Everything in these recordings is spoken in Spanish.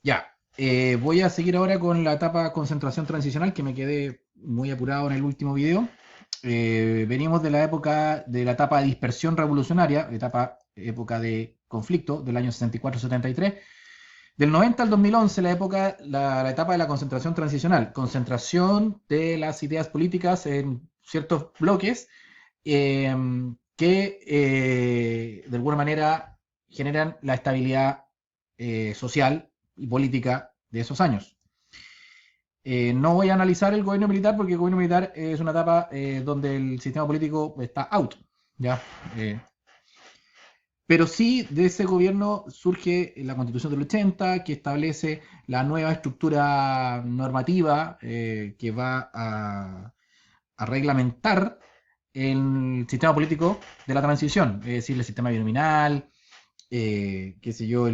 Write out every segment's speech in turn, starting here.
Ya, voy a seguir ahora con la etapa concentración transicional, que me quedé muy apurado en el último video. Venimos de la etapa de dispersión revolucionaria, época de conflicto del año 64-73. Del 90 al 2011, la etapa de la concentración transicional, concentración de las ideas políticas en ciertos bloques eh, que de alguna manera generan la estabilidad social y política de esos años. No voy a analizar el gobierno militar porque el gobierno militar es una etapa donde el sistema político está out, ¿ya? Eh, pero sí, de ese gobierno surge la Constitución del 80, que establece la nueva estructura normativa que va a reglamentar el sistema político de la transición, es decir, el sistema binominal, qué sé yo,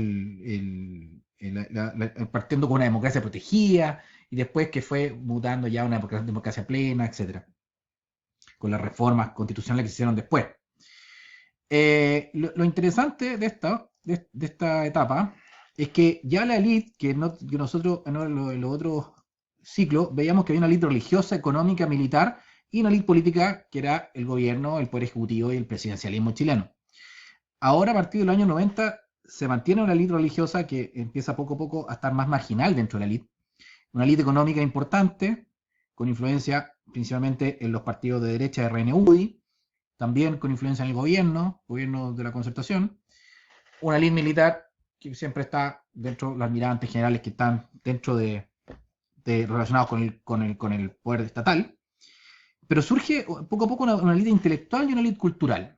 partiendo con una democracia protegida y después que fue mutando ya a una democracia plena, etcétera, con las reformas constitucionales que se hicieron después. Lo interesante de esta etapa es que ya la élite, que nosotros en los otros ciclos veíamos que había una élite religiosa, económica, militar y una élite política que era el gobierno, el poder ejecutivo y el presidencialismo chileno. Ahora, a partir del año 90, se mantiene una élite religiosa que empieza poco a poco a estar más marginal dentro de la élite. Una élite económica importante, con influencia principalmente en los partidos de derecha de RN-UDI, también con influencia en el gobierno de la concertación. Una élite militar que siempre está dentro de los almirantes generales que están dentro relacionados con el poder estatal. Pero surge poco a poco una élite intelectual y una élite cultural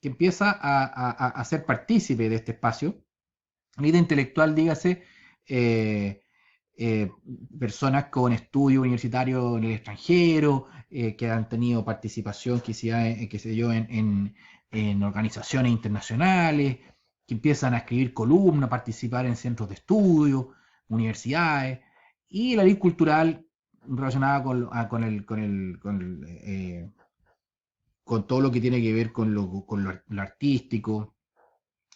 que empieza a ser partícipe de este espacio. Vida intelectual, dígase, eh, eh, personas con estudio universitario en el extranjero, que han tenido participación, qué sé yo, en organizaciones internacionales, que empiezan a escribir columnas, participar en centros de estudio, universidades, y la ley cultural relacionada con todo lo que tiene que ver con lo artístico,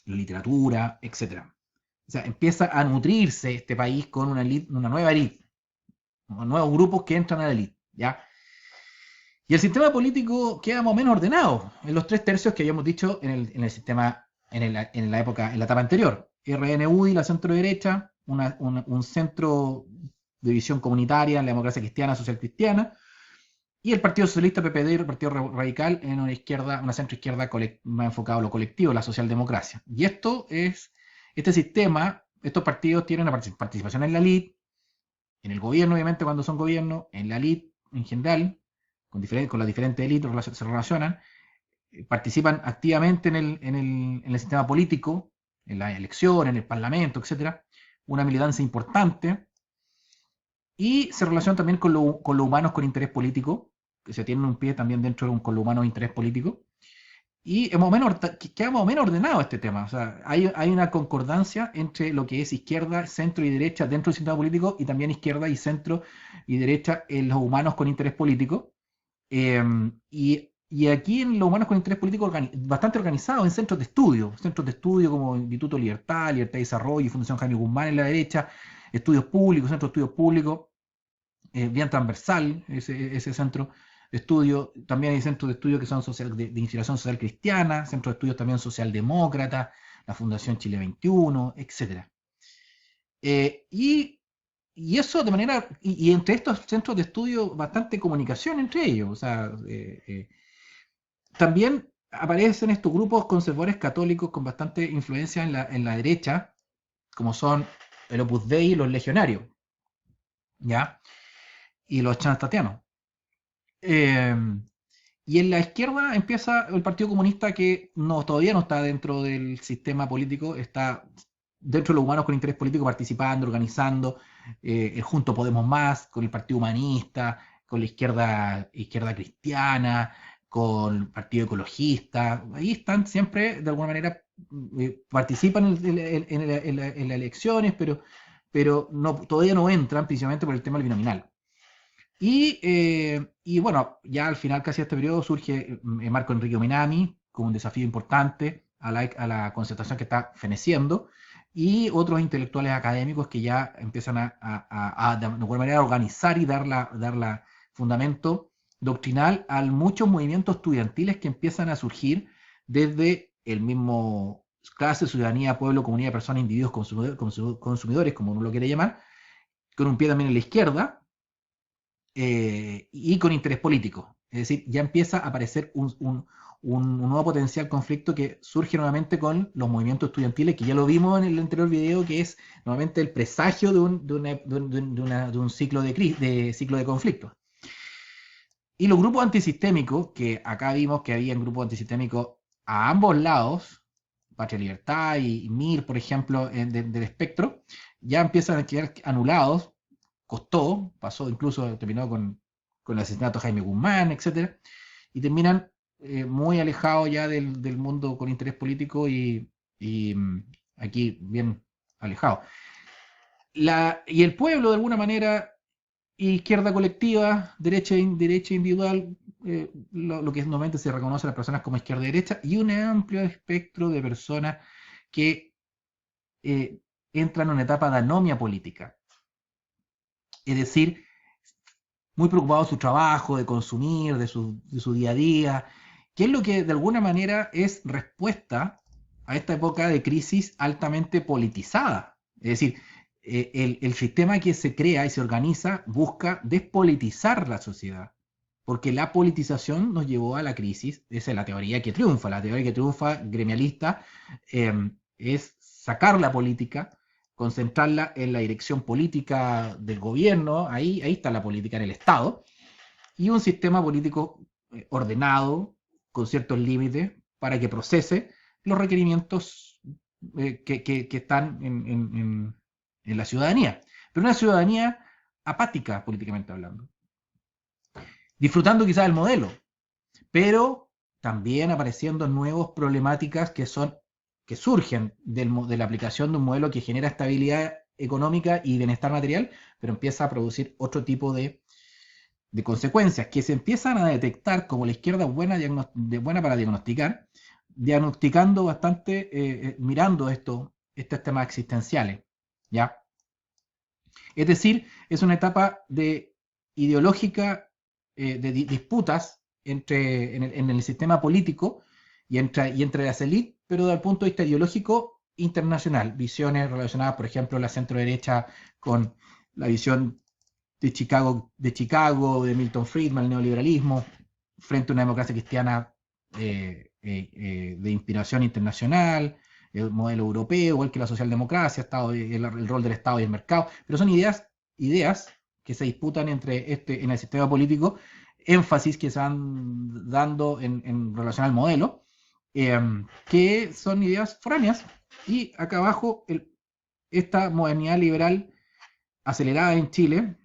la literatura, etcétera. O sea, empieza a nutrirse este país con una nueva élite, nuevos grupos que entran a la élite, ¿ya? Y el sistema político queda más o menos ordenado en los tres tercios que habíamos dicho en el sistema, en la etapa anterior. RNU y la centro derecha, un centro de visión comunitaria en la democracia cristiana, social cristiana, y el Partido Socialista, PPD y el Partido Radical en una centro izquierda más enfocado a lo colectivo, la socialdemocracia. Y este sistema, estos partidos tienen una participación en la elite, en el gobierno, obviamente, cuando son gobierno, en la elite en general, con las diferentes élites se relacionan, participan activamente en el sistema político, en la elección, en el parlamento, etcétera, una militancia importante, y se relacionan también con los humanos con interés político, que se tienen un pie también dentro con los humanos de interés político, y queda más o menos ordenado este tema. O sea, hay una concordancia entre lo que es izquierda, centro y derecha dentro del sistema político y también izquierda y centro y derecha en los humanos con interés político. Y aquí en los humanos con interés político bastante organizados en centros de estudio como Instituto Libertad, Libertad y Desarrollo y Fundación Jaime Guzmán en la derecha, estudios públicos, centros de estudios públicos, bien transversal ese centro de estudio. También hay centros de estudio que son de inspiración social cristiana, centros de estudios también socialdemócrata, la Fundación Chile 21, etc. Y eso de manera, y entre estos centros de estudio, bastante comunicación entre ellos. O sea, también aparecen estos grupos conservadores católicos con bastante influencia en la derecha, como son el Opus Dei y los legionarios, ¿ya? Y los chanstatianos. Eh, y en la izquierda empieza el Partido Comunista que todavía no está dentro del sistema político, está dentro de los humanos con interés político participando, organizando, el Junto Podemos Más, con el Partido Humanista, con la izquierda cristiana, con el Partido Ecologista. Ahí están siempre, de alguna manera, participan en las elecciones, pero todavía no entran, principalmente por el tema del binominal. Y bueno, ya al final casi de este periodo surge Marco Enrique Minami como un desafío importante a la concertación que está feneciendo, y otros intelectuales académicos que ya empiezan de alguna manera, a organizar y dar fundamento doctrinal a muchos movimientos estudiantiles que empiezan a surgir desde el mismo clase, ciudadanía, pueblo, comunidad, personas, individuos, consumidores, como uno lo quiere llamar, con un pie también en la izquierda, y con interés político. Es decir, ya empieza a aparecer un nuevo potencial conflicto que surge nuevamente con los movimientos estudiantiles, que ya lo vimos en el anterior video, que es nuevamente el presagio de un ciclo de conflicto. Y los grupos antisistémicos, que acá vimos que había grupos antisistémicos a ambos lados, Patria Libertad y MIR, por ejemplo, del espectro, ya empiezan a quedar anulados. Pasó incluso, terminó con el asesinato de Jaime Guzmán, etc. Y terminan muy alejados ya del mundo con interés político y aquí bien alejados. Y el pueblo, de alguna manera, izquierda colectiva, derecha individual, lo que normalmente se reconoce a las personas como izquierda y derecha, y un amplio espectro de personas que entran en una etapa de anomia política. Es decir, muy preocupados de su trabajo, de consumir, de su día a día, que es lo que de alguna manera es respuesta a esta época de crisis altamente politizada. Es decir, el sistema que se crea y se organiza busca despolitizar la sociedad, porque la politización nos llevó a la crisis. Esa es la teoría que triunfa. La teoría que triunfa gremialista es sacar la política, concentrarla en la dirección política del gobierno, ahí está la política en el Estado, y un sistema político ordenado, con ciertos límites, para que procese los requerimientos que están en la ciudadanía. Pero una ciudadanía apática, políticamente hablando, disfrutando quizás del modelo, pero también apareciendo nuevas problemáticas que surgen de la aplicación de un modelo que genera estabilidad económica y bienestar material, pero empieza a producir otro tipo de consecuencias que se empiezan a detectar como la izquierda buena para diagnosticar, diagnosticando bastante, mirando estos temas existenciales, ¿ya? Es decir, es una etapa ideológica de disputas en el sistema político y entre las élites, pero desde el punto de vista ideológico internacional. Visiones relacionadas, por ejemplo, la centro derecha con la visión de Chicago, de Milton Friedman, el neoliberalismo, frente a una democracia cristiana de inspiración internacional, el modelo europeo, igual que la socialdemocracia, el rol del Estado y el mercado, pero son ideas que se disputan en el sistema político, énfasis que se van dando en relación al modelo, que son ideas foráneas, y acá abajo esta modernidad liberal acelerada en Chile,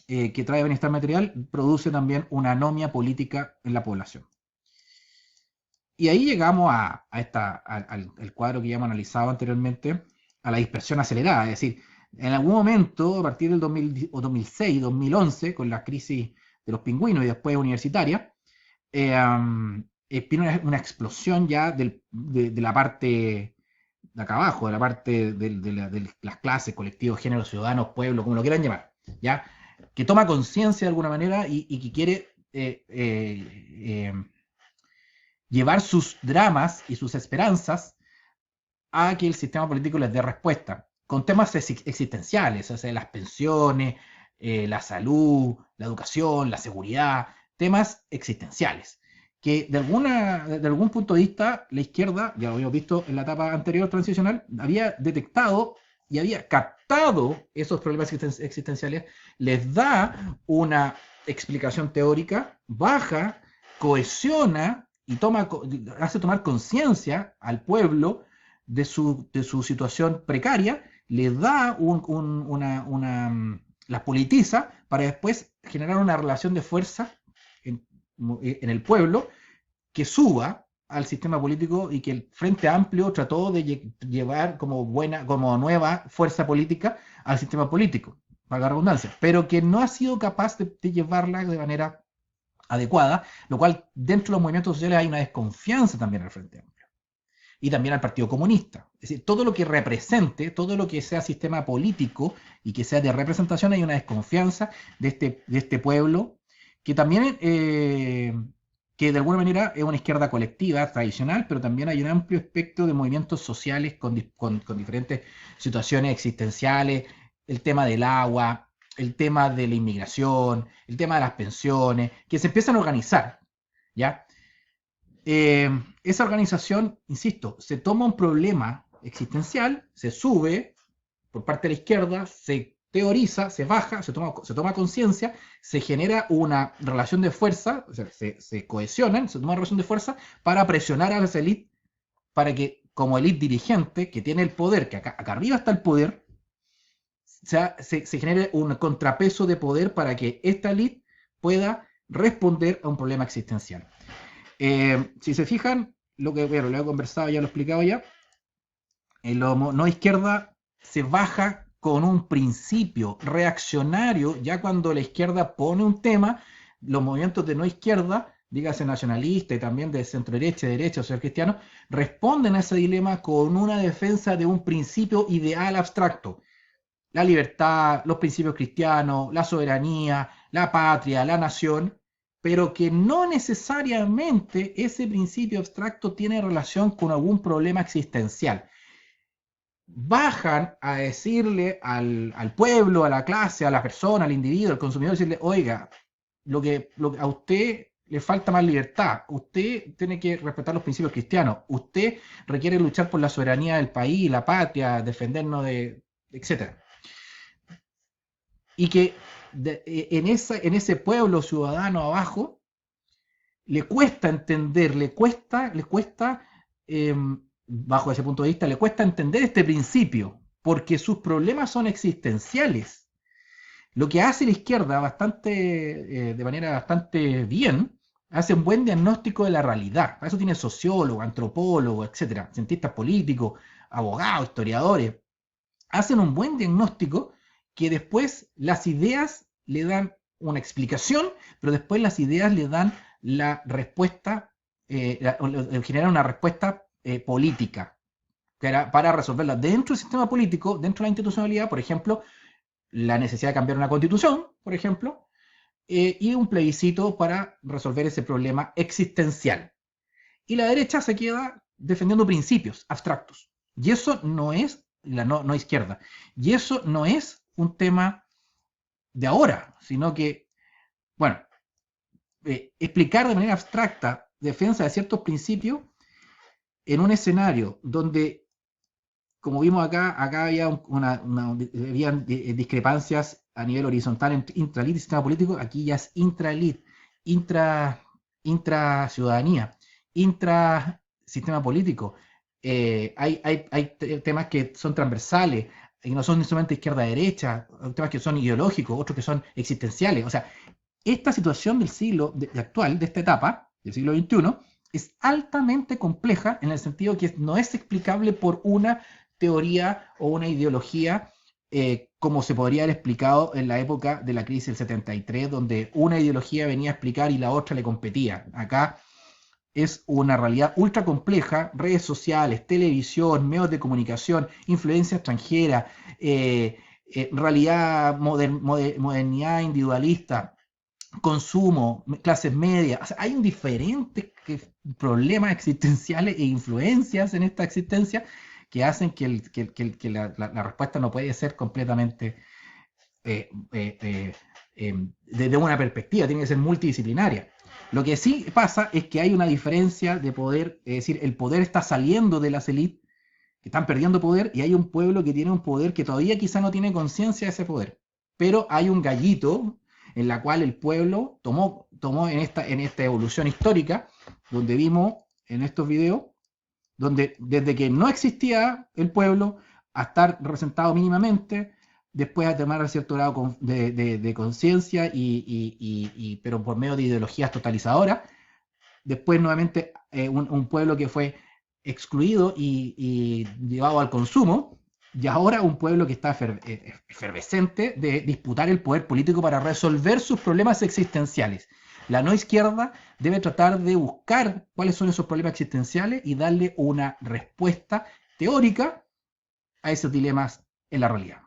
que trae bienestar material, produce también una anomia política en la población. Y ahí llegamos al cuadro que ya hemos analizado anteriormente, a la dispersión acelerada. Es decir, en algún momento, a partir del 2006, 2011, con la crisis de los pingüinos y después universitaria, vino una explosión ya de la parte de acá abajo, de la parte de las clases, colectivos, géneros, ciudadanos, pueblos, como lo quieran llamar, ¿ya? Que toma conciencia de alguna manera y que quiere llevar sus dramas y sus esperanzas a que el sistema político les dé respuesta, con temas existenciales, o sea, las pensiones, la salud, la educación, la seguridad, temas existenciales, que de algún punto de vista la izquierda, ya lo habíamos visto en la etapa anterior transicional, había detectado y había captado esos problemas existenciales, les da una explicación teórica, baja, cohesiona y hace tomar conciencia al pueblo de su situación precaria, le da las politiza para después generar una relación de fuerza en el pueblo que suba al sistema político, y que el Frente Amplio trató de llevar como nueva fuerza política al sistema político, valga la redundancia, pero que no ha sido capaz de llevarla de manera adecuada, lo cual dentro de los movimientos sociales hay una desconfianza también al Frente Amplio. y también al Partido Comunista. Es decir, todo lo que represente, todo lo que sea sistema político y que sea de representación, hay una desconfianza de este pueblo, que también, que de alguna manera es una izquierda colectiva, tradicional, pero también hay un amplio espectro de movimientos sociales con diferentes situaciones existenciales, el tema del agua, el tema de la inmigración, el tema de las pensiones, que se empiezan a organizar, ¿ya? Esa organización, insisto, se toma un problema existencial, se sube por parte de la izquierda, se teoriza, se baja, se toma conciencia, se genera una relación de fuerza, o sea, se cohesionan, se toma una relación de fuerza para presionar a las élites, para que como élite dirigente, que tiene el poder, que acá arriba está el poder, se genere un contrapeso de poder para que esta élite pueda responder a un problema existencial. Si se fijan, lo he conversado, ya lo he explicado ya, en lo no izquierda se baja con un principio reaccionario, ya cuando la izquierda pone un tema, los movimientos de no izquierda, dígase nacionalista y también de centro derecha, o sea, cristiano, responden a ese dilema con una defensa de un principio ideal abstracto. La libertad, los principios cristianos, la soberanía, la patria, la nación, pero que no necesariamente ese principio abstracto tiene relación con algún problema existencial. Bajan a decirle al pueblo, a la clase, a la persona, al individuo, al consumidor, decirle, oiga, a usted le falta más libertad, usted tiene que respetar los principios cristianos, usted requiere luchar por la soberanía del país, la patria, defendernos de, etc. Y que en ese pueblo ciudadano abajo le cuesta entender, le cuesta bajo ese punto de vista, le cuesta entender este principio, porque sus problemas son existenciales. Lo que hace la izquierda de manera bastante bien, hace un buen diagnóstico de la realidad. Para eso tiene sociólogos, antropólogos, etcétera, cientistas políticos, abogados, historiadores. Hacen un buen diagnóstico que después las ideas le dan una explicación, pero después las ideas le dan la respuesta, generan una respuesta política para resolverla dentro del sistema político, dentro de la institucionalidad, por ejemplo, la necesidad de cambiar una constitución, por ejemplo, y un plebiscito para resolver ese problema existencial. Y la derecha se queda defendiendo principios abstractos. Y eso no es la no izquierda. Y eso no es un tema de ahora, sino que, bueno, explicar de manera abstracta defensa de ciertos principios en un escenario donde, como vimos acá había habían discrepancias a nivel horizontal entre intralit y sistema político, aquí ya es intralit, intra-ciudadanía, intra-sistema político. Hay temas que son transversales, y no son solamente izquierda-derecha, temas que son ideológicos, otros que son existenciales. O sea, esta situación del siglo actual, de esta etapa, del siglo XXI, es altamente compleja en el sentido que no es explicable por una teoría o una ideología como se podría haber explicado en la época de la crisis del 73, donde una ideología venía a explicar y la otra le competía. Acá es una realidad ultra compleja, redes sociales, televisión, medios de comunicación, influencia extranjera, realidad, modernidad individualista, consumo, clases medias. O sea, hay diferentes problemas existenciales e influencias en esta existencia que hacen que la respuesta no puede ser completamente desde una perspectiva, tiene que ser multidisciplinaria. Lo que sí pasa es que hay una diferencia de poder, es decir, el poder está saliendo de las élites, que están perdiendo poder, y hay un pueblo que tiene un poder que todavía quizá no tiene conciencia de ese poder. Pero hay un gallito en la cual el pueblo tomó en esta evolución histórica, donde vimos en estos videos, donde desde que no existía el pueblo a estar representado mínimamente, después a tomar cierto grado de conciencia, pero por medio de ideologías totalizadoras, después nuevamente un pueblo que fue excluido y llevado al consumo, y ahora un pueblo que está efervescente de disputar el poder político para resolver sus problemas existenciales. La no izquierda debe tratar de buscar cuáles son esos problemas existenciales y darle una respuesta teórica a esos dilemas en la realidad.